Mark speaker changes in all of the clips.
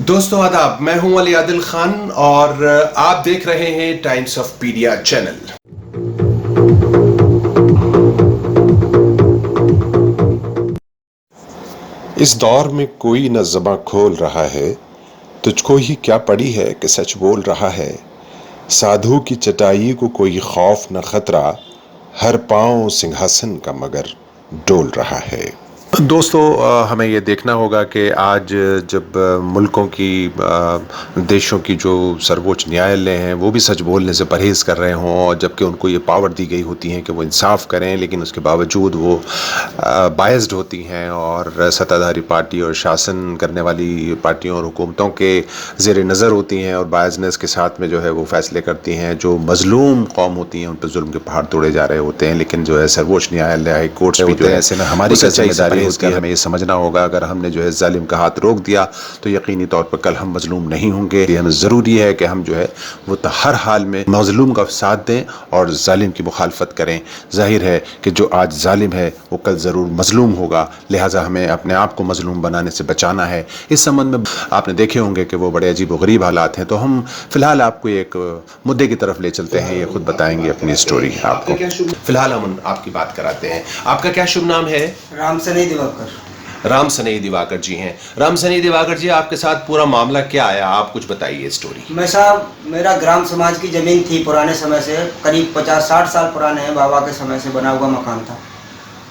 Speaker 1: दोस्तों आदाब, मैं हूं अली आदिल खान और आप देख रहे हैं टाइम्स ऑफ पीडिया चैनल। इस दौर में कोई न ज़बां खोल रहा है, तुझको ही क्या पड़ी है कि सच बोल रहा है। साधु की चटाई को कोई खौफ न खतरा, हर पांव सिंहासन का मगर डोल रहा है। दोस्तों हमें ये देखना होगा कि आज जब मुल्कों की देशों की जो सर्वोच्च न्यायालय हैं वो भी सच बोलने से परहेज़ कर रहे हों, और जबकि उनको ये पावर दी गई होती है कि वो इंसाफ करें, लेकिन उसके बावजूद वो बायस्ड होती हैं और सत्ताधारी पार्टी और शासन करने वाली पार्टियों और हुकूमतों के ज़ेर नज़र होती हैं और बायसनेस के साथ में जो है वो फ़ैसले करती हैं। जो मज़लूम कौम होती हैं उन पर जुल्म के पहाड़ तोड़े जा रहे होते हैं, लेकिन जो है सर्वोच्च न्यायालय, हाई कोर्ट्स भी जो है ऐसे में हमारी जिम्मेदारी होती है। हमें ये समझना होगा, अगर हमने जो है जालिम का हाथ रोक दिया तो यकीनी तौर पर कल हम मजलूम नहीं होंगे। हमें ज़रूरी है कि हम जो है वो हर हाल में मजलूम का साथ दें और जालिम की मुखालफत करें। जाहिर है कि जो आज जालिम है वो कल ज़रूर मजलूम होगा, लिहाजा हमें अपने आप को मजलूम बनाने से बचाना है। इस संबंध में आपने देखे होंगे कि वो बड़े अजीब व गरीब हालात हैं, तो हम फ़िलहाल आपको एक मुद्दे की तरफ ले चलते हैं। ये खुद बताएंगे अपनी स्टोरी आपको। फिलहाल हम आपकी बात कराते हैं। आपका क्या शुभ नाम है?
Speaker 2: राम सनेही दिवाकर।
Speaker 1: राम सनेही दिवाकर जी हैं। राम सनेही दिवाकर जी, आपके साथ पूरा मामला क्या आया, आप कुछ बताइए स्टोरी।
Speaker 2: मैं साहब, मेरा ग्राम समाज की ज़मीन थी, पुराने समय से, करीब 50-60 साल पुराने हैं, बाबा के समय से बना हुआ मकान था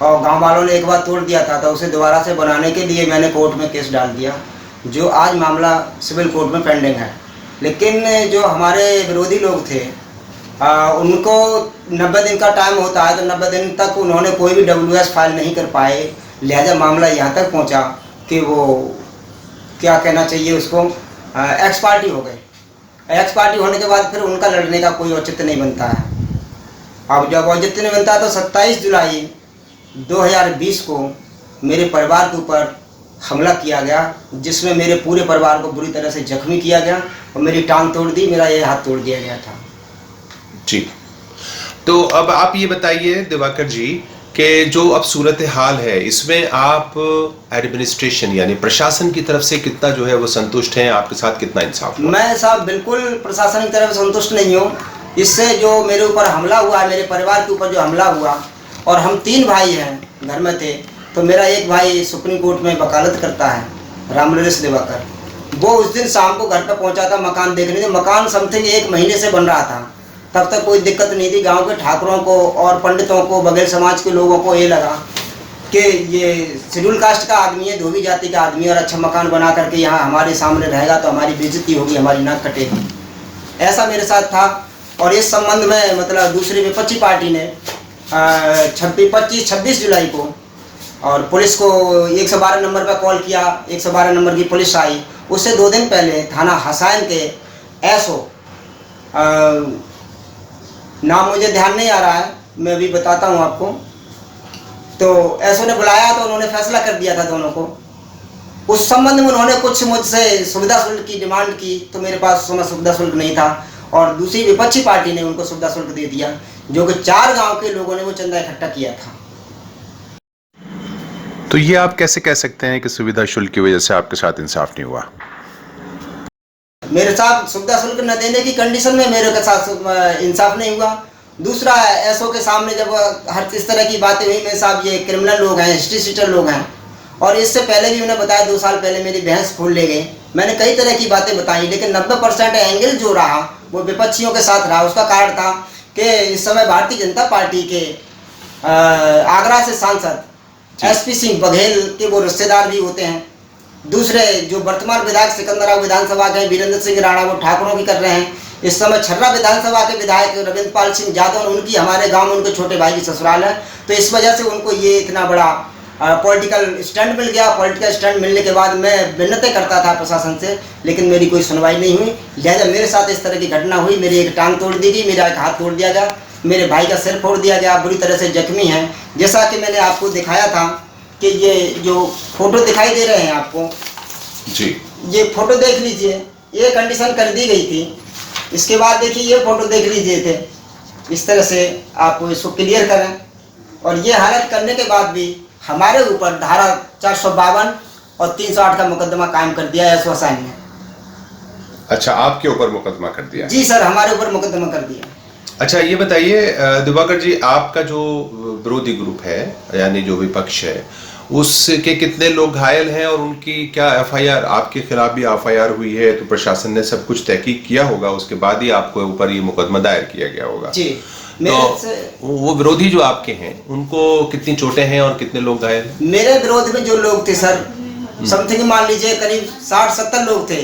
Speaker 2: और गांव वालों ने एक बार तोड़ दिया था, तो उसे दोबारा से बनाने के लिए मैंने कोर्ट में केस डाल दिया, जो आज मामला सिविल कोर्ट में पेंडिंग है। लेकिन जो हमारे विरोधी लोग थे उनको 90 दिन का टाइम होता है, तो 90 दिन तक उन्होंने कोई भी WS फाइल नहीं कर पाए। लिहाजा मामला यहाँ तक पहुँचा कि वो क्या कहना चाहिए उसको, एक्स पार्टी हो गए। एक्स पार्टी होने के बाद फिर उनका लड़ने का कोई औचित्य नहीं बनता है। अब जब औचित्य नहीं बनता तो 27 जुलाई 2020 को मेरे परिवार के ऊपर हमला किया गया, जिसमें मेरे पूरे परिवार को बुरी तरह से जख्मी किया गया और मेरी टांग तोड़ दी, मेरा ये हाथ तोड़ दिया गया था
Speaker 1: जी। तो अब आप ये बताइए दिवाकर जी कि जो अब सूरत हाल है इसमें आप एडमिनिस्ट्रेशन यानी प्रशासन की तरफ से कितना जो है वो संतुष्ट हैं, आपके साथ कितना इंसाफ हुआ?
Speaker 2: मैं साहब बिल्कुल प्रशासन की तरफ संतुष्ट नहीं हूँ। इससे जो मेरे ऊपर हमला हुआ, मेरे परिवार के ऊपर जो हमला हुआ, और हम 3 भाई हैं, घर में थे, तो मेरा एक भाई सुप्रीम कोर्ट में वकालत करता है, रामनरेश दिवाकर। वो उस दिन शाम को घर पर पहुँचा था मकान देखने। मकान समथिंग 1 महीने से बन रहा था, तब तक कोई दिक्कत नहीं थी। गांव के ठाकुरों को और पंडितों को, बघेल समाज के लोगों को ये लगा कि ये शेड्यूल कास्ट का आदमी है, धोबी जाति का आदमी, और अच्छा मकान बना करके यहाँ हमारे सामने रहेगा तो हमारी बेइज्जती होगी, हमारी नाक कटेगी, ऐसा मेरे साथ था। और इस संबंध में मतलब दूसरी विपक्षी पार्टी ने 26 जुलाई को और पुलिस को 112 नंबर पर कॉल किया। 112 नंबर की पुलिस आई। उससे 2 दिन पहले थाना हसाइन के SO, नाम मुझे ध्यान नहीं आ रहा है, मैं भी बताता हूँ आपको, तो SO ने बुलाया तो उन्होंने फैसला कर दिया था दोनों को। उस संबंध में उन्होंने कुछ मुझसे सुविधा शुल्क की डिमांड की, तो मेरे पास उस समय सुविधा शुल्क नहीं था, और दूसरी विपक्षी पार्टी ने उनको सुविधा शुल्क दे दिया, जो कि 4 गांव के लोगों ने वो चंदा इकट्ठा किया था।
Speaker 1: तो ये आप कैसे कह सकते हैं कि सुविधा शुल्क की वजह से आपके साथ इंसाफ नहीं हुआ?
Speaker 2: मेरे साथ सुविधा शुल्क न देने की कंडीशन में मेरे के साथ इंसाफ नहीं हुआ। दूसरा, SO के सामने जब हर इस तरह की बातें हुई, मेरे साहब ये क्रिमिनल लोग हैं, हिस्ट्री शीटर लोग हैं, और इससे पहले भी उन्हें बताया 2 साल पहले मेरी भैंस फूल ले गई। मैंने कई तरह की बातें बताई, लेकिन 90% एंगल जो रहा वो विपक्षियों के साथ रहा। उसका कारण था कि इस समय भारतीय जनता पार्टी के आगरा से सांसद SP सिंह बघेल के वो रिश्तेदार भी होते हैं। दूसरे जो वर्तमान विधायक सिकंदरा विधानसभा के वीरेंद्र सिंह राणा, वो ठाकुरों की कर रहे हैं। इस समय छर्रा विधानसभा के विधायक रविंद्र पाल सिंह यादव, उनकी हमारे गांव में उनके छोटे भाई की ससुराल है, तो इस वजह से उनको ये इतना बड़ा पॉलिटिकल स्टैंड मिल गया। पॉलिटिकल स्टैंड मिलने के बाद मैं विनती करता था प्रशासन से, लेकिन मेरी कोई सुनवाई नहीं हुई। लिहाजा मेरे साथ इस तरह की घटना हुई। मेरी एक टांग तोड़ दी गई, मेरा एक हाथ तोड़ दिया गया, मेरे भाई का सिर फोड़ दिया गया, बुरी तरह से जख्मी है। जैसा कि मैंने आपको दिखाया था कि ये जो फोटो दिखाई दे रहे हैं आपको
Speaker 1: जी, ये
Speaker 2: फोटो देख लीजिए, ये कंडीशन कर दी गई थी। इसके बाद देखिए ये फोटो देख लीजिए थे, इस तरह से आप इसको क्लियर करें। और ये हालत करने के बाद भी हमारे ऊपर धारा 452 और 308 का मुकदमा कायम कर दिया है SO हसाइन ने।
Speaker 1: अच्छा, आपके ऊपर मुकदमा कर दिया?
Speaker 2: जी सर, हमारे ऊपर मुकदमा कर दिया।
Speaker 1: अच्छा, ये बताइए दिवाकर जी, आपका जो विरोधी ग्रुप है यानी जो विपक्ष है, उसके कितने लोग घायल हैं और उनकी क्या एफआईआर, आपके खिलाफ भी एफआईआर हुई है? तो प्रशासन ने सब कुछ तहकीक किया होगा, उसके बाद ही आपके ऊपर ये मुकदमा दायर किया गया होगा।
Speaker 2: जी।
Speaker 1: तो वो विरोधी जो आपके हैं उनको कितनी चोटें हैं और कितने लोग घायल हैं?
Speaker 2: मेरे विरोध में जो लोग थे सर, समथिंग मान लीजिए करीब 60-70 लोग थे।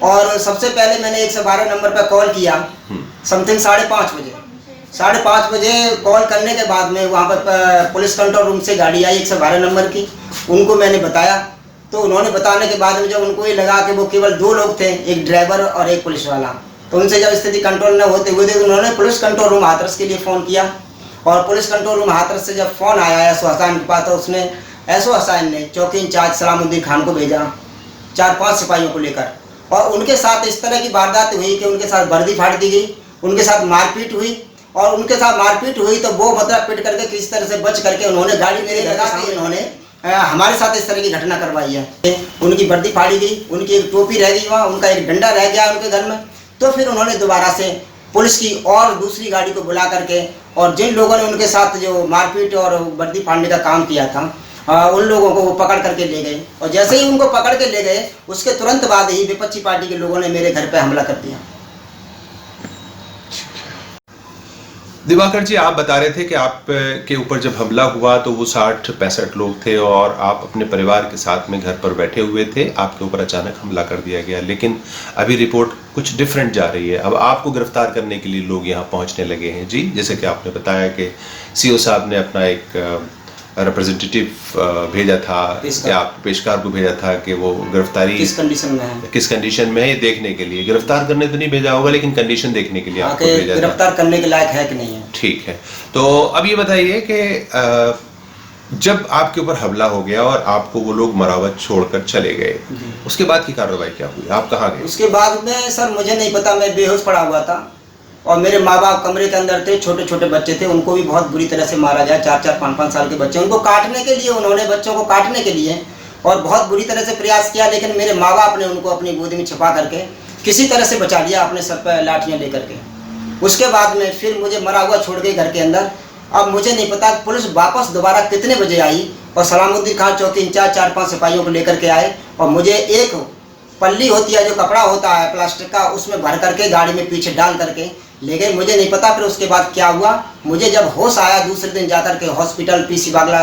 Speaker 2: और सबसे पहले मैंने 112 नंबर पर कॉल किया, समथिंग 5:30 बजे। 5:30 बजे कॉल करने के बाद में वहाँ पर पुलिस कंट्रोल रूम से गाड़ी आई 112 नंबर की, उनको मैंने बताया। तो उन्होंने बताने के बाद में जब उनको ये लगा कि वो केवल 2 लोग थे, एक ड्राइवर और एक पुलिस वाला, तो उनसे जब स्थिति कंट्रोल न होते हुए थे, उन्होंने पुलिस कंट्रोल रूम हाथरस के लिए फ़ोन किया। और पुलिस कंट्रोल रूम हाथरस से जब फ़ोन आया एसओ हसन के पास, तो उसने एसओ हसन ने चौकी इंचार्ज सलामुद्दीन खान को भेजा 4-5 सिपाहियों को लेकर। और उनके साथ इस तरह की वारदात हुई कि उनके साथ वर्दी फाड़ दी गई, उनके साथ मारपीट हुई। और उनके साथ मारपीट हुई तो वो मतलब पिट करके किस तरह से बच करके उन्होंने गाड़ी मेरे लगा के उन्होंने हमारे साथ इस तरह की घटना करवाई है। उनकी वर्दी फाड़ी गई, उनकी एक टोपी रह गई वहाँ, उनका एक डंडा रह गया उनके घर में। तो फिर उन्होंने दोबारा से पुलिस की और दूसरी गाड़ी को बुला करके, और जिन लोगों ने उनके साथ जो मारपीट और वर्दी फाड़ने का काम किया था, उन लोगों को वो पकड़ करके ले गए। और जैसे ही उनको पकड़ के ले गए, उसके तुरंत बाद ही विपक्षी पार्टी के लोगों ने मेरे घर पे हमला कर दिया।
Speaker 1: दिवाकर जी, आप बता रहे थे कि आप के ऊपर जब हमला हुआ तो वो 60-65 लोग थे और आप अपने परिवार के साथ में घर पर बैठे हुए थे, आपके ऊपर अचानक हमला कर दिया गया। लेकिन अभी रिपोर्ट कुछ डिफरेंट जा रही है, अब आपको गिरफ्तार करने के लिए लोग यहाँ पहुँचने लगे हैं। जी, जैसे कि आपने बताया कि सीओ साहब ने अपना एक रिप्रेजेंटेटिव भेजा था, आप पेशकार को भेजा था कि वो गिरफ्तारी किस कंडीशन में है ये देखने के लिए। गिरफ्तार करने तो नहीं भेजा होगा, लेकिन कंडीशन देखने के लिए आपको भेजा था,
Speaker 2: गिरफ्तार करने के लायक है कि नहीं है।
Speaker 1: ठीक है, तो अब ये बताइए कि जब आपके ऊपर हमला हो गया और आपको वो लोग मरावत छोड़कर चले गए, उसके बाद की कार्रवाई क्या हुई? आप कहाँ गए?
Speaker 2: उसके बाद में सर मुझे नहीं पता, मैं बेहोश पड़ा हुआ था और मेरे माँ बाप कमरे के अंदर थे, छोटे छोटे बच्चे थे, उनको भी बहुत बुरी तरह से मारा गया। 4-4, 5-5 साल के बच्चे, उनको काटने के लिए, उन्होंने बच्चों को काटने के लिए और बहुत बुरी तरह से प्रयास किया, लेकिन मेरे माँ बाप ने उनको अपनी गोदी में छिपा करके किसी तरह से बचा लिया, अपने सर पर लाठियाँ लेकर के। उसके बाद में फिर मुझे मरा हुआ छोड़ गए घर के अंदर। अब मुझे नहीं पता पुलिस वापस दोबारा कितने बजे आई और सलामुद्दीन खान चौकी इंचार्ज 4-5 सिपाहियों को लेकर के आए और मुझे एक पल्ली होती है जो कपड़ा होता है प्लास्टिक का, उसमें भर करके गाड़ी में पीछे डाल करके ले गए। मुझे नहीं पता फिर उसके बाद क्या हुआ। मुझे जब होश आया दूसरे दिन जाकर के हॉस्पिटल पीसी बागला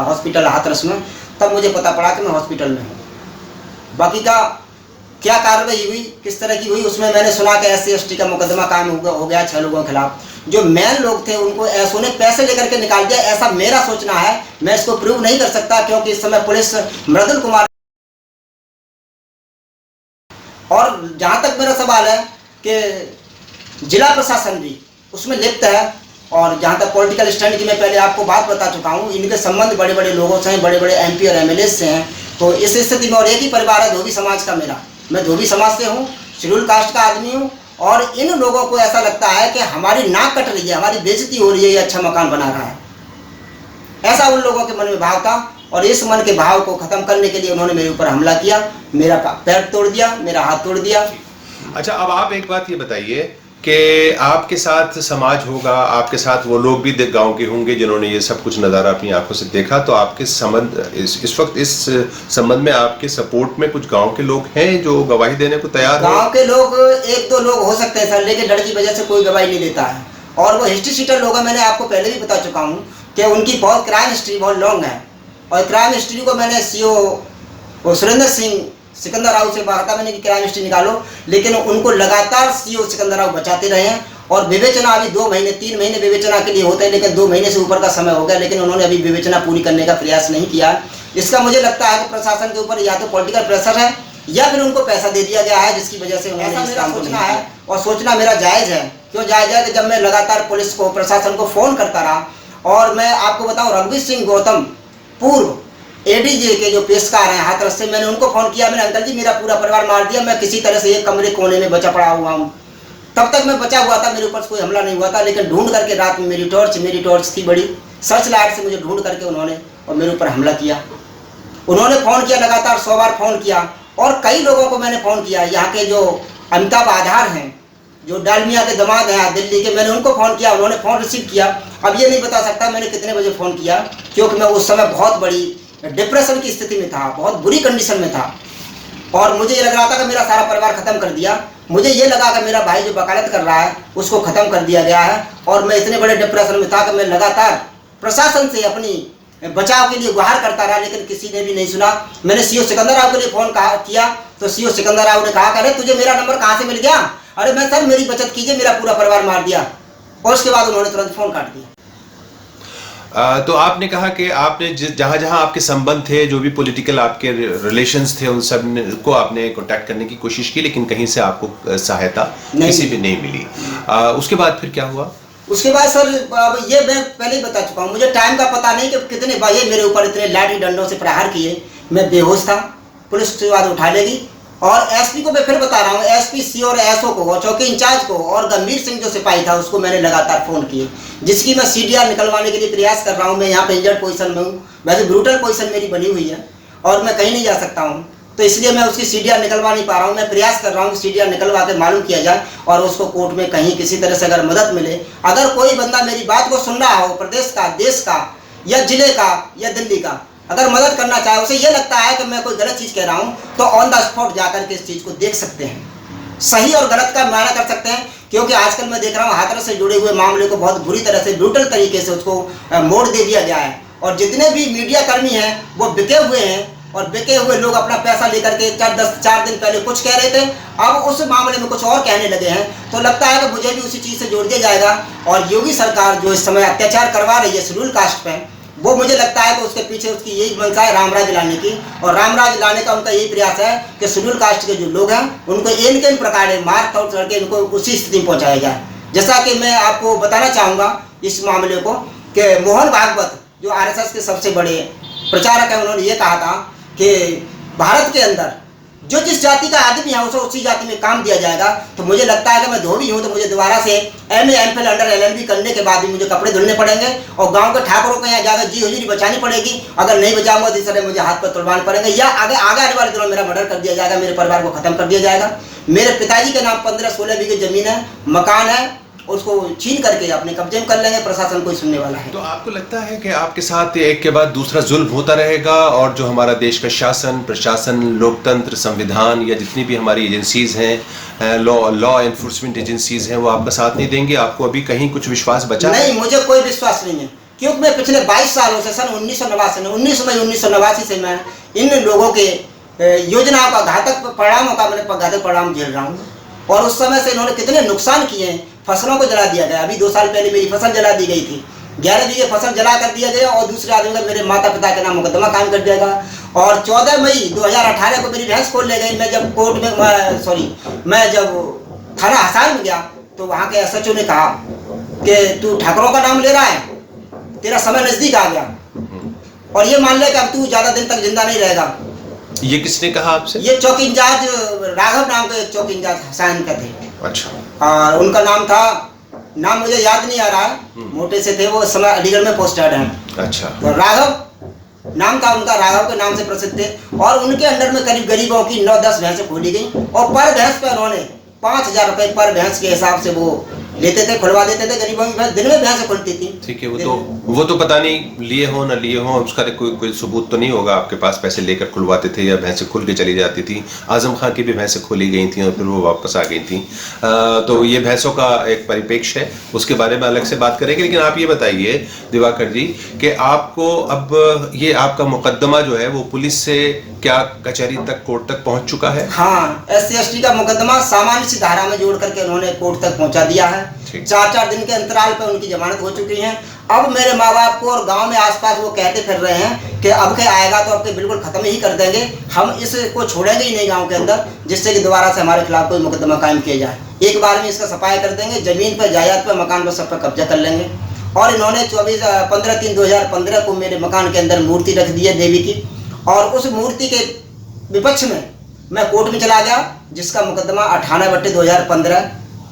Speaker 2: हॉस्पिटल हाथरस में, तब मुझे पता पड़ा कि मैं हॉस्पिटल में हूँ। बाकी का क्या कार्रवाई हुई, किस तरह की हुई, उसमें मैंने सुना कि SC/ST का मुकदमा कायम हो गया 6 लोगों के खिलाफ। जो मेन लोग थे उनको एसओ ने पैसे लेकर के निकाल दिया, ऐसा मेरा सोचना है। मैं इसको प्रूव नहीं कर सकता क्योंकि इस समय पुलिस मृदुल कुमार, और जहाँ तक मेरा सवाल है कि जिला प्रशासन भी उसमें लिप्त है। और जहाँ तक पॉलिटिकल स्टैंड की मैं पहले आपको बात बता चुका हूँ, इनके संबंध बड़े बड़े लोगों से हैं, बड़े बड़े MP और MLA से हैं। तो इस स्थिति में, और एक ही परिवार है धोबी समाज का मेरा, मैं धोबी समाज से हूँ, शेड्यूल कास्ट का आदमी हूँ, और इन लोगों को ऐसा लगता है कि हमारी नाक कट रही है, हमारी बेइज्जती हो रही है, ये अच्छा मकान बना रहा है, ऐसा उन लोगों के मन में भाव था। और इस मन के भाव को खत्म करने के लिए उन्होंने मेरे ऊपर हमला किया, मेरा पैर तोड़ दिया, मेरा हाथ तोड़ दिया।
Speaker 1: अच्छा, अब आप एक बात ये बताइए कि आपके साथ समाज होगा, आपके साथ वो लोग भी गांव के होंगे जिन्होंने ये सब कुछ नज़ारा अपनी आंखों से देखा, तो आपके संबंध इस वक्त इस संबंध में आपके सपोर्ट में कुछ गांव के लोग हैं जो गवाही देने को तैयार हैं?
Speaker 2: गांव के लोग 1-2 लोग हो सकते हैं सर, लेकिन डर की वजह से कोई गवाही नहीं देता है। और वो हिस्ट्री शीटर लोग हैं, मैंने आपको पहले भी बता चुका हूँ कि उनकी बहुत क्राइम हिस्ट्री बहुत लॉन्ग है। और क्राइम हिस्ट्री को मैंने CO सुरेंद्र सिंह सिकंदर राव से कहा था मैंने कि क्राइम हिस्ट्री निकालो, लेकिन उनको लगातार CO सिकंदर राव बचाते रहे हैं। और विवेचना अभी 2 महीने 3 महीने विवेचना के लिए होते हैं, लेकिन 2 महीने से ऊपर का समय हो गया, लेकिन उन्होंने अभी विवेचना पूरी करने का प्रयास नहीं किया। इसका मुझे लगता है कि प्रशासन के ऊपर या तो पॉलिटिकल प्रेशर है या फिर उनको पैसा दे दिया गया है, जिसकी वजह से उन्होंने इस काम को सोचना है। और सोचना मेरा जायज़ है। क्यों जायज़ है? कि जब मैं लगातार पुलिस को, प्रशासन को फ़ोन करता रहा, और मैं आपको बताऊँ रघुवीर सिंह गौतम पूर्व ADJ के जो पेशकार हैं हाथरस से, मैंने उनको फ़ोन किया, मैंने अंकल जी मेरा पूरा परिवार मार दिया, मैं किसी तरह से एक कमरे कोने में बचा पड़ा हुआ हूँ। तब तक मैं बचा हुआ था, मेरे ऊपर कोई हमला नहीं हुआ था, लेकिन ढूंढ करके रात में मेरी टॉर्च थी बड़ी, सर्च लाइट से मुझे ढूंढ करके उन्होंने और मेरे ऊपर हमला किया। उन्होंने फ़ोन किया, लगातार 100 बार फ़ोन किया, और कई लोगों को मैंने फ़ोन किया, यहाँ के जो अमिताभ आधार हैं, जो डालमिया के दामाद हैं दिल्ली के, मैंने उनको फ़ोन किया, उन्होंने फ़ोन रिसीव किया। अब ये नहीं बता सकता मैंने कितने बजे फ़ोन किया, क्योंकि मैं उस समय बहुत बड़ी डिप्रेशन की स्थिति में था, बहुत बुरी कंडीशन में था, और मुझे ये लग रहा था कि मेरा सारा परिवार ख़त्म कर दिया। मुझे ये लगा कि मेरा भाई जो वकालत कर रहा है उसको ख़त्म कर दिया गया है, और मैं इतने बड़े डिप्रेशन में था कि मैं लगातार प्रशासन से अपनी बचाव के लिए गुहार करता रहा, लेकिन किसी ने भी नहीं सुना। मैंने सीओ सिकंदर राव के लिए फ़ोन किया, तो सीओ सिकंदर राव ने कहा, अरे तुझे मेरा नंबर कहाँ से मिल गया? अरे मैं सर मेरी बचत कीजिए, मेरा पूरा परिवार मार दिया। और उसके बाद उन्होंने तुरंत फ़ोन काट दिया।
Speaker 3: तो आपने कहा कि आपने जहाँ जहाँ आपके संबंध थे, जो भी पॉलिटिकल आपके रिलेशंस थे, उन सब को आपने कांटेक्ट करने की कोशिश की, लेकिन कहीं से आपको सहायता किसी भी नहीं मिली। उसके बाद फिर क्या हुआ?
Speaker 2: उसके बाद सर ये मैं पहले ही बता चुका हूँ, मुझे टाइम का पता नहीं कि कितने भाई मेरे ऊपर इतने लाठी डंडों से प्रहार किए। मैं बेहोश था, पुलिस उसके बाद उठा लेगी। और एसपी को मैं फिर बता रहा हूँ, एसपी सी और एसओ को और चौकी इंचार्ज को और गंभीर सिंह जो सिपाही था उसको मैंने लगातार फ़ोन किए, जिसकी मैं सीडीआर निकलवाने के लिए प्रयास कर रहा हूँ। मैं यहाँ पे इंजर्ड पोजीशन में हूँ, वैसे ब्रूटल पोजीशन मेरी बनी हुई है और मैं कहीं नहीं जा सकता हूँ, तो इसलिए मैं उसकी सीडीआर निकलवा नहीं पा रहा हूँ। मैं प्रयास कर रहा हूँ कि सीडीआर निकलवा के मालूम किया जाए और उसको कोर्ट में कहीं किसी तरह से अगर मदद मिले। अगर कोई बंदा मेरी बात को सुन रहा हो, प्रदेश का, देश का या जिले का या दिल्ली का, अगर मदद करना चाहे, उसे ये लगता है कि मैं कोई गलत चीज़ कह रहा हूँ, तो ऑन द स्पॉट जाकर के इस चीज़ को देख सकते हैं, सही और गलत का मायना कर सकते हैं। क्योंकि आजकल मैं देख रहा हूँ हाथरस से जुड़े हुए मामले को बहुत बुरी तरह से ब्रूटल तरीके से उसको मोड़ दे दिया गया है, और जितने भी मीडिया कर्मी हैं वो बिके हुए हैं, और बिके हुए लोग अपना पैसा लेकर के 4 दिन पहले कुछ कह रहे थे, अब उस मामले में कुछ और कहने लगे हैं। तो लगता है कि मुझे भी उसी चीज़ से जोड़ दिया जाएगा। और योगी सरकार जो इस समय अत्याचार करवा रही है शेड्यूल कास्ट पे, वो मुझे लगता है कि उसके पीछे उसकी यही मंशा है रामराज लाने की, और रामराज लाने का उनका यही प्रयास है कि शेड्यूल कास्ट के जो लोग हैं उनको इन प्रकार मार तोड़ करके इनको उसी स्थिति में पहुंचाया जाए। जैसा कि मैं आपको बताना चाहूँगा इस मामले को कि मोहन भागवत जो आरएसएस के सबसे बड़े प्रचारक हैं, उन्होंने ये कहा था कि भारत के अंदर जो जिस जाति का आदमी है उसे उसी जाति में काम दिया जाएगा। तो मुझे लगता है कि मैं धोबी हूँ, तो मुझे दोबारा से MA MPhil अंडर LLB करने के बाद भी मुझे कपड़े धुलने पड़ेंगे, और गांव के ठाकुरों के यहाँ जाकर जी हुजूरी बचानी पड़ेगी। अगर नहीं बचाऊंगा तो इस तरह मुझे हाथ पर तुड़वाने पड़ेंगे, या आगे आने वाले दिनों मेरा मर्डर कर दिया जाएगा, मेरे परिवार को खत्म कर दिया जाएगा। मेरे पिताजी के नाम 15-16 बीघे जमीन है, मकान है, उसको छीन करके अपने कब्जे में कर लेंगे, प्रशासन कोई सुनने वाला है।
Speaker 3: तो आपको लगता है कि आपके साथ एक के बाद दूसरा जुल्म होता रहेगा, और जो हमारा देश का शासन, प्रशासन, लोकतंत्र, संविधान या जितनी भी हमारी एजेंसीज हैं, लॉ एनफोर्समेंट एजेंसीज हैं, वो आपका साथ नहीं देंगे? आपको अभी कहीं कुछ विश्वास बचा
Speaker 2: नहीं, मुझे कोई विश्वास नहीं है, क्योंकि मैं पिछले 22 सालों से, सन 1989 से मैं इन लोगों के योजनाओं का घातक परिणाम झेल रहा हूँ। और उस समय से इन्होंने कितने नुकसान किए हैं। फसलों को जला दिया गया, अभी 2 साल पहले मेरी फसल जला दी गई थी, 11 बीघे फसल जला कर दिया गया, और दूसरे आदमी का मेरे माता पिता के नाम मुकदमा कायम कर दिया गया। और 14 मई 2018 को मेरी भैंस खोल ले गई। मैं जब कोर्ट में मैं जब थाना हसार में गया, तो वहाँ के SHO ने कहा कि तू ठाकुरों का नाम ले रहा है, तेरा समय नज़दीक आ गया, और ये मान ले कि अब तू ज़्यादा दिन तक जिंदा नहीं रहेगा।
Speaker 3: ये किसने कहा आपसे?
Speaker 2: ये चौकी इंचार्ज राघव नाम के चौकी इंचार्ज हसाइन का थे।
Speaker 3: अच्छा।
Speaker 2: और उनका नाम मुझे याद नहीं आ रहा है, मोटे से थे वो, इस समय अलीगढ़ में पोस्टेड हैं।
Speaker 3: अच्छा।
Speaker 2: तो राघव नाम था उनका, राघव के नाम से प्रसिद्ध थे, और उनके अंडर में करीब गरीबों की 9-10 भैंसें खोली गई, और पर भैंस पे उन्होंने 5000 रुपये पर भैंस के हिसाब से वो लेते थे, खुलवा देते थे गरीबों की भैंस, दिन में भैंसें खुलती थी।
Speaker 3: ठीक है, वो तो पता नहीं लिए हो न लिए हो, उसका कोई सबूत तो नहीं होगा आपके पास। पैसे लेकर खुलवाते थे या भैंसें खुल के चली जाती थी। आजम खां की भी भैंसें खोली गई थी और फिर वो वापस आ गई थी। तो ये भैंसों का एक परिप्रेक्ष्य है, उसके बारे में अलग से बात करेंगे। लेकिन आप ये बताइए दिवाकर जी कि आपको अब ये आपका मुकदमा जो है वो पुलिस से क्या कचहरी तक, कोर्ट तक पहुंच चुका है?
Speaker 2: हाँ, SC/ST का मुकदमा सामान्य सी धारा में जोड़ करके उन्होंने कोर्ट तक पहुंचा दिया है। 4-4 दिन के अंतराल पर उनकी जमानत हो चुकी है। अब मेरे माँ बाप को और गांव में आसपास वो कहते फिर रहे हैं कि अब के आएगा तो अब के बिल्कुल खत्म ही कर देंगे, हम इसको छोड़ेंगे ही नहीं गांव के अंदर, जिससे कि दोबारा से हमारे खिलाफ कोई मुकदमा कायम किया जाए। एक बार में इसका सफाई कर देंगे, जमीन पर, जायदाद पर, मकान पर, सब पर कब्जा कर लेंगे। और इन्होंने 15/3/2015 को मेरे मकान के अंदर मूर्ति रख दी है देवी की, और उस मूर्ति के विपक्ष में मैं कोर्ट में चला गया, जिसका मुकदमा 98/2015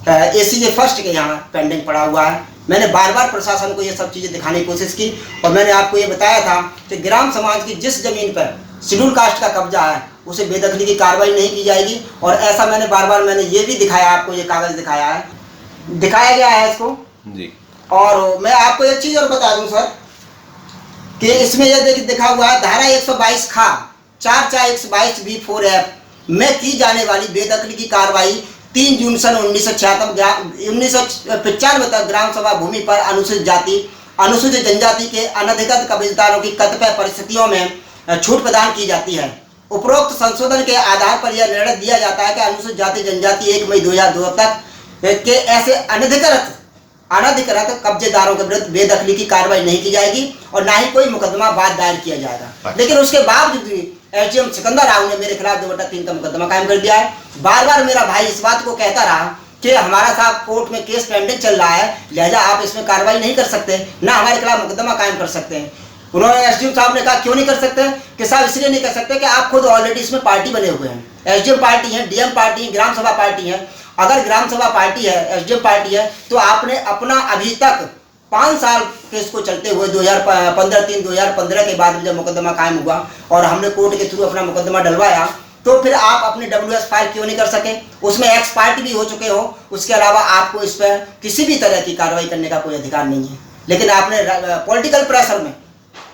Speaker 2: ACJ फर्स्ट के यहाँ पेंडिंग पड़ा हुआ है। मैंने बार बार प्रशासन को ये सब चीज़ें दिखाने की कोशिश की, और मैंने आपको ये बताया था कि ग्राम समाज की जिस जमीन पर शेड्यूल कास्ट का कब्जा है उसे बेदखली की कार्रवाई नहीं की जाएगी। और ऐसा मैंने बार बार मैंने ये भी दिखाया, आपको ये कागज दिखाया गया है इसको
Speaker 3: जी।
Speaker 2: और मैं आपको एक चीज और बता दूं सर कि इसमें ये दिखा हुआ है धारा 122 खा 4/122B4F में की जाने वाली बेदखली की कार्रवाई 3 जून सन 1995 तक ग्राम सभा भूमि पर अनुसूचित जनजाति के अनधिकृत कब्जेदारों की कतिपय परिस्थितियों में छूट प्रदान की जाती है। उपरोक्त संशोधन के आधार पर यह निर्णय दिया जाता है कि अनुसूचित जाति जनजाति 1 मई 2002 तक के ऐसे अनधिकृत कब्जेदारों के विरुद्ध बेदखली की कार्रवाई नहीं की जाएगी और ना ही कोई मुकदमा बाद दायर किया जाएगा। लेकिन उसके बावजूद भी एसडीएम सिकंदर राव ने मेरे खिलाफ 2/3 का मुकदमा कायम कर दिया है। बार बार मेरा भाई इस बात को कहता रहा कि हमारा साहब कोर्ट में केस पेंडिंग चल रहा है, लिहाजा आप इसमें कार्रवाई नहीं कर सकते, ना हमारे खिलाफ मुकदमा कायम कर सकते हैं। उन्होंने एसडीएम साहब ने कहा क्यों नहीं कर सकते कि साहब इसलिए नहीं कर सकते कि आप खुद ऑलरेडी इसमें पार्टी बने हुए हैं। एसडीएम पार्टी है, डीएम पार्टी है, ग्राम सभा पार्टी है। अगर ग्राम सभा पार्टी है, एसडीएम पार्टी है, तो आपने अपना अभी तक 5 साल केस को चलते हुए 2015 के बाद जब मुकदमा कायम हुआ और हमने कोर्ट के थ्रू अपना मुकदमा डलवाया, तो फिर आप अपने WS फाइल क्यों नहीं कर सके? उसमें एक्स पार्टी भी हो चुके हो, उसके अलावा आपको इस पर किसी भी तरह की कार्रवाई करने का कोई अधिकार नहीं है। लेकिन आपने पॉलिटिकल प्रेशर में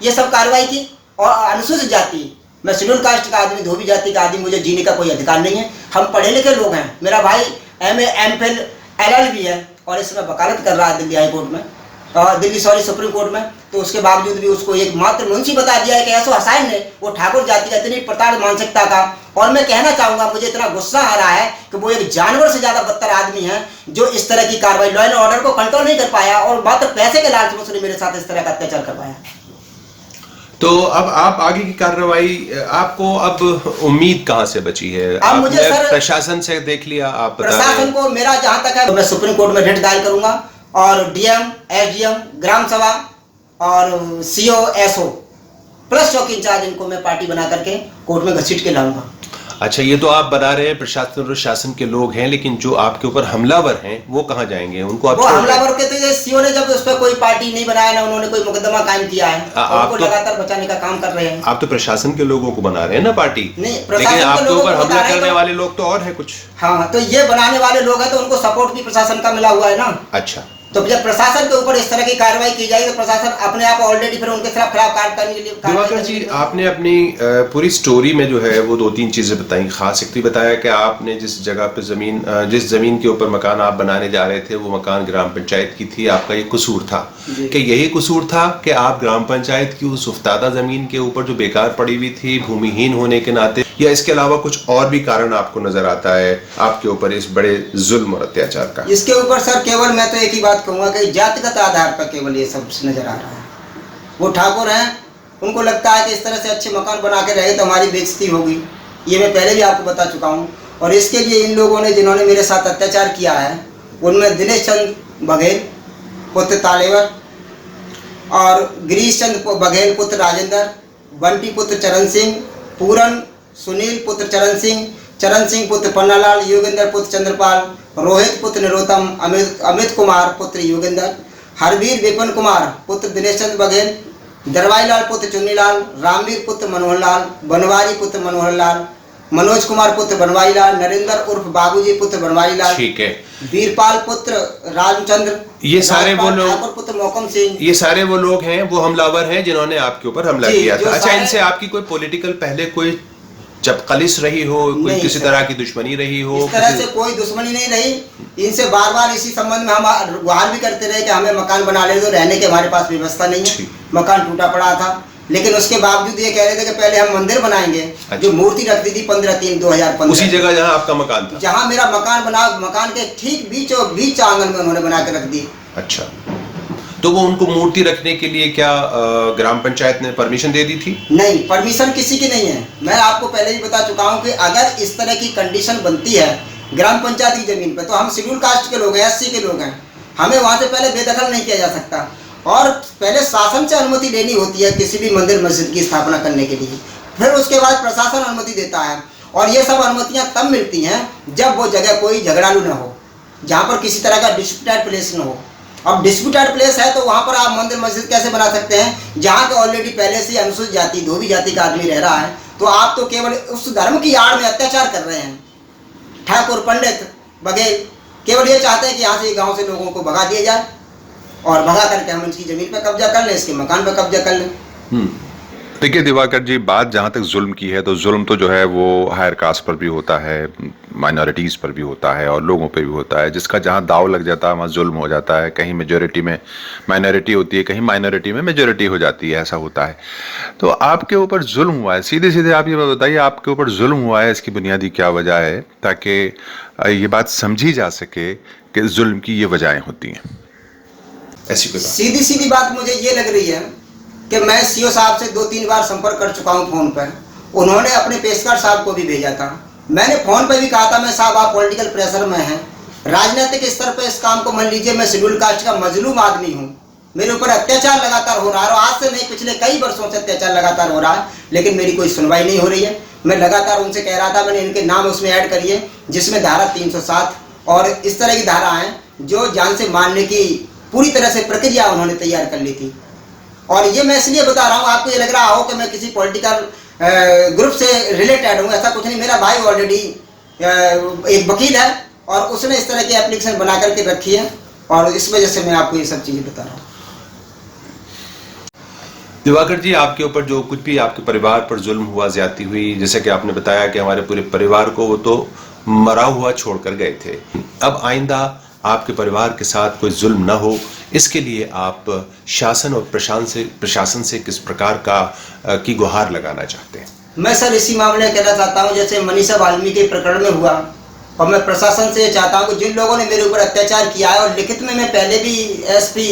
Speaker 2: ये सब कार्रवाई की। और अनुसूचित जाति, मैं शेड्यूल कास्ट का आदमी, धोबी जाति का आदमी, मुझे जीने का कोई अधिकार नहीं है। हम पढ़े लिखे लोग हैं। मेरा भाई MA MPhil LLB है और इसमें वकालत कर रहा है दिल्ली हाई कोर्ट में, सुप्रीम कोर्ट में। तो उसके बावजूद भी उसको एक मात्र मुंशी बता दिया है कि एसओ हसैन ने, वो ठाकुर जाति का इतनी प्रताड़ मानसिकता का। और मैं कहना चाहूंगा, मुझे इतना गुस्सा आ रहा है कि वो एक जानवर से ज्यादा बदतर आदमी है जो इस तरह की कार्रवाई, लॉ एंड ऑर्डर को कंट्रोल नहीं कर पाया और मात्र पैसे के लालच में उसने मेरे साथ इस तरह का अत्याचार कर पाया।
Speaker 3: तो अब आप आगे की कार्रवाई, आपको अब उम्मीद कहां से बची है?
Speaker 2: अब मुझे सर
Speaker 3: प्रशासन से देख लिया, आप
Speaker 2: प्रशासन को मेरा जहां तक है, मैं सुप्रीम कोर्ट में रिट दायर करूंगा और डीएम, एसडीएम, ग्राम सभा और सीओ, एसओ प्लस चौकी इंचार्ज, इनको मैं पार्टी बना करके कोर्ट में घसीट के लाऊंगा।
Speaker 3: अच्छा, ये तो आप बता रहे हैं प्रशासन और शासन के लोग हैं, लेकिन जो आपके ऊपर हमलावर हैं वो कहाँ जाएंगे? उनको आप
Speaker 2: हमलावर के तो ये सीओ ने जब उस पर कोई पार्टी नहीं बनाया, ना उन्होंने कोई मुकदमा कायम किया है, उनको तो लगातार बचाने का काम कर रहे हैं।
Speaker 3: आप तो प्रशासन के लोगों को बना रहे हैं ना पार्टी,
Speaker 2: नहीं,
Speaker 3: लेकिन आपके ऊपर हमला करने वाले लोग तो और है कुछ।
Speaker 2: हाँ, तो ये बनाने वाले लोग हैं तो उनको सपोर्ट भी प्रशासन का मिला हुआ है ना।
Speaker 3: अच्छा,
Speaker 2: तो जब प्रशासन के ऊपर इस तरह की कार्रवाई की जाएगी तो प्रशासन अपने आप ऑलरेडी फिर उनके खिलाफ कार्रवाई करने के लिए।
Speaker 3: दिवाकर जी, आपने अपनी पूरी स्टोरी में जो है वो 2-3 चीजें बताई। खास एक तो बताया कि आपने जिस जगह पे जिस जमीन के ऊपर मकान आप बनाने जा रहे थे वो मकान ग्राम पंचायत की थी, आपका ये कसूर था कि यही कसूर था कि आप ग्राम पंचायत की उस उफ्तादा जमीन के ऊपर जो बेकार पड़ी हुई थी, भूमिहीन होने के नाते, या इसके अलावा कुछ और भी कारण आपको नजर आता है आपके ऊपर इस बड़े जुल्म और अत्याचार का?
Speaker 2: इसके ऊपर सर केवल मैं तो एक ही बात कहूंगा कि जातिगत आधार पर केवल ये सब नजर आ रहा है। वो ठाकुर हैं, उनको लगता है कि इस तरह से अच्छे मकान बना के रहे तो हमारी बेइज्जती होगी। ये मैं पहले भी आपको बता चुका हूँ। और इसके लिए इन लोगों ने जिन्होंने मेरे साथ अत्याचार किया है, उनमें दिनेश चंद्र बघेल पुत्र तालेवर और गिरीश चंद्र बघेल पुत्र राजेंद्र, बंटी पुत्र चरण सिंह, पूरन सुनील पुत्र चरण सिंह पुत्र पन्नालाल, योगेंद्र पुत्र चंद्रपाल, रोहित पुत्र निरोतम, अमित कुमार पुत्र योगेंद्र, हरवीर विपिन कुमार पुत्र दिनेश चंद्र बघेल, दरवाई लाल पुत्र चुन्नीलाल, रामवीर पुत्र मनोहर लाल, बनवारी पुत्र मनोहर लाल, मनोज कुमार पुत्र बनवारी लाल, नरेंद्र उर्फ बाबूजी पुत्र बनवारी लाल,
Speaker 3: ठीक है,
Speaker 2: वीरपाल पुत्र रामचंद्र,
Speaker 3: ये सारे वो लोग,
Speaker 2: पुत्र मोहकम सिंह,
Speaker 3: ये सारे वो लोग हैं, वो हमलावर हैं जिन्होंने आपके ऊपर हमला किया था। अच्छा, इनसे आपकी कोई पॉलिटिकल पहले कोई चपकलिस रही हो, कोई किसी तरह की दुश्मनी रही हो?
Speaker 2: इस तरह से कोई दुश्मनी नहीं रही। इनसे बार बार इसी संबंध में हम गुहार भी करते रहे कि हमें मकान बना ले दो, रहने के हमारे पास व्यवस्था नहीं है, मकान टूटा पड़ा था। लेकिन उसके बावजूद ये कह रहे थे कि पहले हम मंदिर बनाएंगे। अच्छा। जो मूर्ति रख दी थी 15/3/2015
Speaker 3: उसी जगह जहां आपका मकान था,
Speaker 2: जहां मेरा मकान बना, मकान के ठीक बीच आंगन में उन्होंने बना के रख दी।
Speaker 3: अच्छा, तो वो उनको मूर्ति रखने के लिए क्या ग्राम पंचायत ने परमिशन दे दी थी?
Speaker 2: नहीं, परमिशन किसी की नहीं है। मैं आपको पहले ही बता चुका हूँ कि अगर इस तरह की कंडीशन बनती है ग्राम पंचायत की जमीन पर, तो हम शेड्यूल कास्ट के लोग हैं, SC के लोग हैं, हमें वहां से पहले बेदखल नहीं किया जा सकता और पहले शासन से अनुमति लेनी होती है किसी भी मंदिर मस्जिद की स्थापना करने के लिए। फिर उसके बाद प्रशासन अनुमति देता है और ये सब अनुमतियां तब मिलती हैं जब वो जगह कोई झगड़ालू न हो, जहाँ पर किसी तरह का डिस्प्यूटेड प्लेस न हो। अब डिस्प्यूटेड प्लेस है तो वहाँ पर आप मंदिर मस्जिद कैसे बना सकते हैं जहाँ के ऑलरेडी पहले से अनुसूचित जाति, धोबी जाति का आदमी रह रहा है, तो आप तो केवल उस धर्म की आड़ में अत्याचार कर रहे हैं। ठाकुर, पंडित, बघेल केवल ये चाहते हैं कि यहाँ से गांव से लोगों को भगा दिया जाए और भगा करके हम इनकी जमीन पर कब्जा कर लें, इसके मकान पर कब्जा कर लें।
Speaker 4: देखिए दिवाकर जी, बात जहाँ तक जुल्म की है तो जुल्म तो जो है वो हायर कास्ट पर भी होता है, माइनॉरिटीज़ पर भी होता है और लोगों पे भी होता है। जिसका जहाँ दाव लग जाता है वहाँ जुल्म हो जाता है। कहीं मेजोरिटी में माइनॉरिटी होती है, कहीं माइनॉरिटी में मेजोरिटी हो जाती है, ऐसा होता है। तो आपके ऊपर जुल्म हुआ है, सीधे सीधे आप ये बताइए आपके ऊपर जुल्म हुआ है, इसकी बुनियादी क्या वजह है, ताकि ये बात समझी जा सके कि जुल्म की ये वजहें होती हैं।
Speaker 3: ऐसी कोई बात?
Speaker 2: सीधी सीधी बात मुझे ये लग रही है कि मैं सीओ साहब से 2-3 बार संपर्क कर चुका हूं फोन पर। उन्होंने अपने पेशकार साहब को भी भेजा था। मैंने फोन पर भी कहा था, मैं साहब आप पॉलिटिकल प्रेशर में हैं, राजनीतिक स्तर पर इस काम को मान लीजिए, मैं शेड्यूल कास्ट का मजलूम आदमी हूं, मेरे ऊपर अत्याचार लगातार हो रहा है और आज से नहीं पिछले कई वर्षों से अत्याचार लगातार हो रहा है, लेकिन मेरी कोई सुनवाई नहीं हो रही है। मैं लगातार उनसे कह रहा था, मैंने इनके नाम उसमें ऐड करिए जिसमें धारा 307 और इस तरह की धारा है जो जान से मारने की पूरी तरह से प्रक्रिया उन्होंने तैयार कर ली थी। और ये मैं इसलिए बता रहा हूँ, आपको ये लग रहा हो कि मैं किसी पॉलिटिकल ग्रुप से रिलेटेड हूँ, ऐसा कुछ नहीं। मेरा भाई ऑलरेडी एक वकील है और उसने इस तरह की एप्लीकेशन बना करके रखी है और इस वजह से मैं आपको ये सब चीजें बता रहा हूँ।
Speaker 3: दिवाकर जी, आपके ऊपर जो कुछ भी आपके परिवार पर जुल्म हुआ, ज्यादती हुई, जैसे कि आपने बताया कि हमारे पूरे परिवार को वो तो मरा हुआ छोड़कर गए थे, अब आइंदा आपके परिवार के साथ कोई जुल्म न हो, इसके लिए आप शासन और प्रशासन से किस प्रकार की गुहार लगाना चाहते हैं?
Speaker 2: मैं सर इसी मामले में कहना चाहता हूँ, जैसे मनीषा वाल्मीकि के प्रकरण में हुआ, और मैं प्रशासन से चाहता हूँ कि जिन लोगों ने मेरे ऊपर अत्याचार किया है, और लिखित में मैं पहले भी एसपी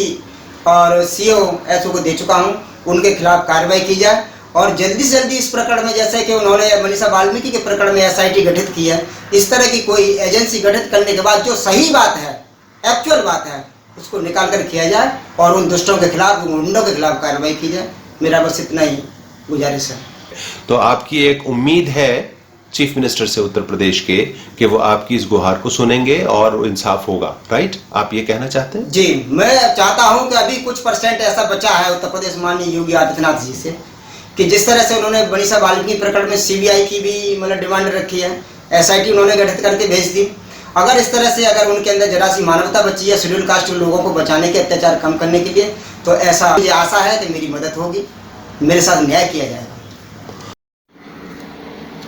Speaker 2: और सीओ एसओ को दे चुका हूँ, उनके खिलाफ कार्रवाई की जाए और जल्दी से जल्दी इस प्रकरण में, जैसे कि उन्होंने मनीषा वाल्मीकि के प्रकरण में एसआईटी गठित की है, इस तरह की कोई एजेंसी गठित करने के बाद जो सही बात है, एक्चुअल बात है, उसको निकाल कर किया जाए और उन दुष्टों के खिलाफ, गुंडों के खिलाफ कार्रवाई की जाए। मेरा बस इतना ही गुजारिश है।
Speaker 3: तो आपकी एक उम्मीद है चीफ मिनिस्टर से उत्तर प्रदेश के कि वो आपकी इस गुहार को सुनेंगे और इंसाफ होगा, राइट? आप ये कहना चाहते हैं?
Speaker 2: जी, मैं चाहता हूं कि अभी कुछ परसेंट ऐसा बचा है उत्तर प्रदेश माननीय योगी आदित्यनाथ जी से, कि जिस तरह से उन्होंने मनीषा वाल्मीकि प्रकरण में सीबीआई की भी मतलब डिमांड रखी है, एसआईटी उन्होंने गठित करके भेज दी। अगर इस तरह से अगर उनके अंदर जरा सी मानवता बची है शेड्यूल कास्ट के लोगों को बचाने के, अत्याचार कम करने के लिए, तो ऐसा मुझे आशा है कि मेरी मदद होगी, मेरे साथ न्याय किया जाएगा।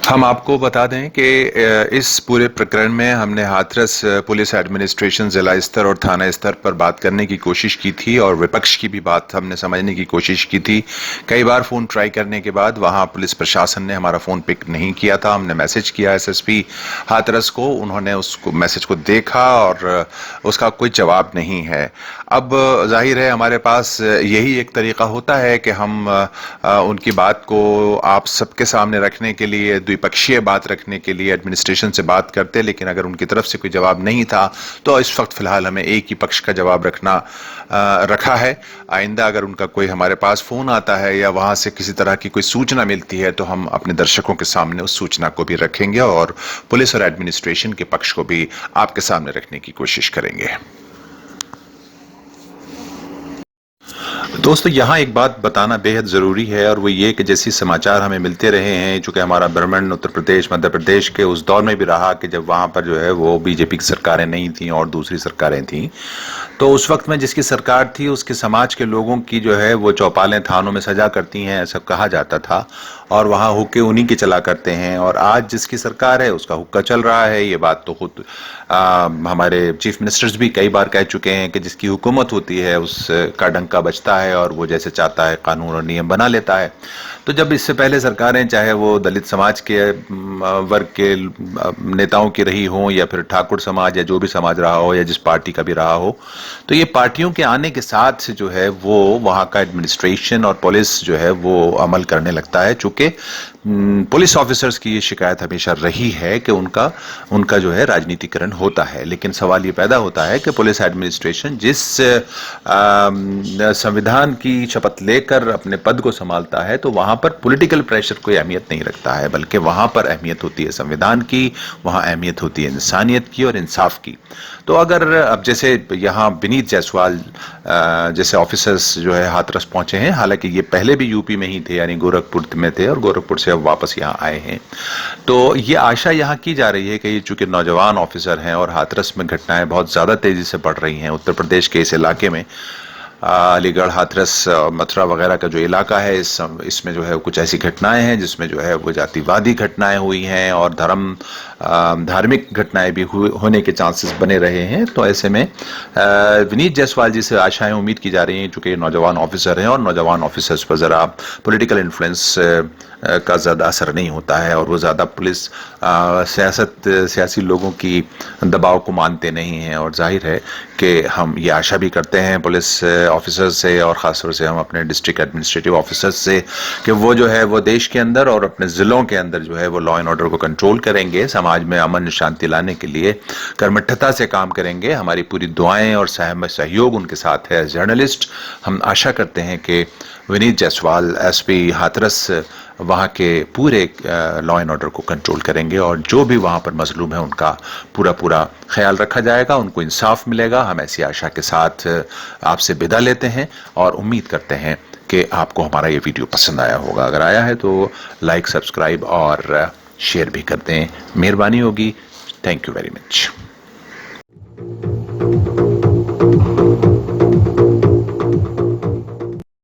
Speaker 4: हम आपको बता दें कि इस पूरे प्रकरण में हमने हाथरस पुलिस एडमिनिस्ट्रेशन जिला स्तर और थाना स्तर पर बात करने की कोशिश की थी और विपक्ष की भी बात हमने समझने की कोशिश की थी। कई बार फ़ोन ट्राई करने के बाद वहां पुलिस प्रशासन ने हमारा फ़ोन पिक नहीं किया था। हमने मैसेज किया एसएसपी हाथरस को, उन्होंने उसको मैसेज को देखा और उसका कोई जवाब नहीं है। अब जाहिर है हमारे पास यही एक तरीका होता है कि हम उनकी बात को आप सबके सामने रखने के लिए, द्विपक्षीय बात रखने के लिए एडमिनिस्ट्रेशन से बात करते, लेकिन अगर उनकी तरफ से कोई जवाब नहीं था तो इस वक्त फिलहाल हमें एक ही पक्ष का जवाब रखा है। आइंदा अगर उनका कोई हमारे पास फ़ोन आता है या वहाँ से किसी तरह की कोई सूचना मिलती है तो हम अपने दर्शकों के सामने उस सूचना को भी रखेंगे और पुलिस और एडमिनिस्ट्रेशन के पक्ष को भी आपके सामने रखने की कोशिश करेंगे। दोस्तों, यहाँ एक बात बताना बेहद ज़रूरी है और वो ये कि जैसे समाचार हमें मिलते रहे हैं, चूँकि हमारा भ्रमण उत्तर प्रदेश, मध्य प्रदेश के उस दौर में भी रहा कि जब वहाँ पर जो है वो बीजेपी की सरकारें नहीं थीं और दूसरी सरकारें थीं, तो उस वक्त में जिसकी सरकार थी उसके समाज के लोगों की जो है वो चौपालें थानों में सजा करती हैं, ऐसा कहा जाता था, और वहाँ हुक्के उन्हीं के चला करते हैं। और आज जिसकी सरकार है उसका हुक्का चल रहा है। ये बात तो खुद हमारे चीफ मिनिस्टर्स भी कई बार कह चुके हैं कि जिसकी हुकूमत होती है उसका डंका बजता है और वो जैसे चाहता है कानून और नियम बना लेता है। तो जब इससे पहले सरकारें, चाहे वो दलित समाज के वर्ग के नेताओं की रही हों या फिर ठाकुर समाज या जो भी समाज रहा हो या जिस पार्टी का भी रहा हो, तो ये पार्टियों के आने के साथ जो है वो वहाँ का एडमिनिस्ट्रेशन और पुलिस जो है वो अमल करने लगता है। चूँकि पुलिस ऑफिसर्स की ये शिकायत हमेशा रही है कि उनका जो है राजनीतिकरण होता है, लेकिन सवाल ये पैदा होता है कि पुलिस एडमिनिस्ट्रेशन जिस संविधान की शपथ लेकर अपने पद को संभालता है तो वहाँ पर पॉलिटिकल प्रेशर कोई अहमियत नहीं रखता है, बल्कि वहाँ पर अहमियत होती है संविधान की, वहाँ अहमियत होती है इंसानियत की और इंसाफ की। तो अगर अब जैसे यहाँ विनीत जायसवाल जैसे ऑफिसर्स जो है हाथरस पहुंचे हैं, हालांकि ये पहले भी यूपी में ही थे, यानी गोरखपुर में थे, थे और गोरखपुर से अब वापस यहाँ आए हैं। तो ये आशा यहाँ की जा रही है कि ये चूंकि नौजवान ऑफिसर हैं और हाथरस में घटनाएं बहुत ज़्यादा तेज़ी से बढ़ रही हैं उत्तर प्रदेश के इस इलाके में, अलीगढ़, हाथरस, मथुरा वगैरह का जो इलाका है, इसमें जो है कुछ ऐसी घटनाएं हैं जिसमें जो है वो जातिवादी घटनाएं हुई हैं और धार्मिक घटनाएं भी होने के चांसेस बने रहे हैं। तो ऐसे में विनीत जायसवाल जी से आशाएं उम्मीद की जा रही हैं, चूंकि नौजवान ऑफिसर हैं और नौजवान ऑफिसर्स पर ज़रा पॉलिटिकल इन्फ्लुएंस का ज़्यादा असर नहीं होता है और वो ज़्यादा पुलिस सियासी लोगों की दबाव को मानते नहीं हैं। और जाहिर है कि हम ये आशा भी करते हैं पुलिस ऑफिसर से और ख़ासतौर से हम अपने डिस्ट्रिक्ट एडमिनिस्ट्रेटिव ऑफिसर्स से कि वो जो है वो देश के अंदर और अपने ज़िलों के अंदर जो है वो लॉ एंड ऑर्डर को कंट्रोल करेंगे, समाज में अमन शांति लाने के लिए कर्मठता से काम करेंगे। हमारी पूरी दुआएं और सहयोग उनके साथ है। जर्नलिस्ट हम आशा करते हैं कि विनीत जायसवाल एसपी हाथरस वहाँ के पूरे लॉ एंड ऑर्डर को कंट्रोल करेंगे और जो भी वहाँ पर मजलूम है उनका पूरा ख्याल रखा जाएगा, उनको इंसाफ मिलेगा। हम ऐसी आशा के साथ आपसे विदा लेते हैं और उम्मीद करते हैं कि आपको हमारा ये वीडियो पसंद आया होगा। अगर आया है तो लाइक, सब्सक्राइब और शेयर भी कर दें, मेहरबानी होगी। Thank you very much.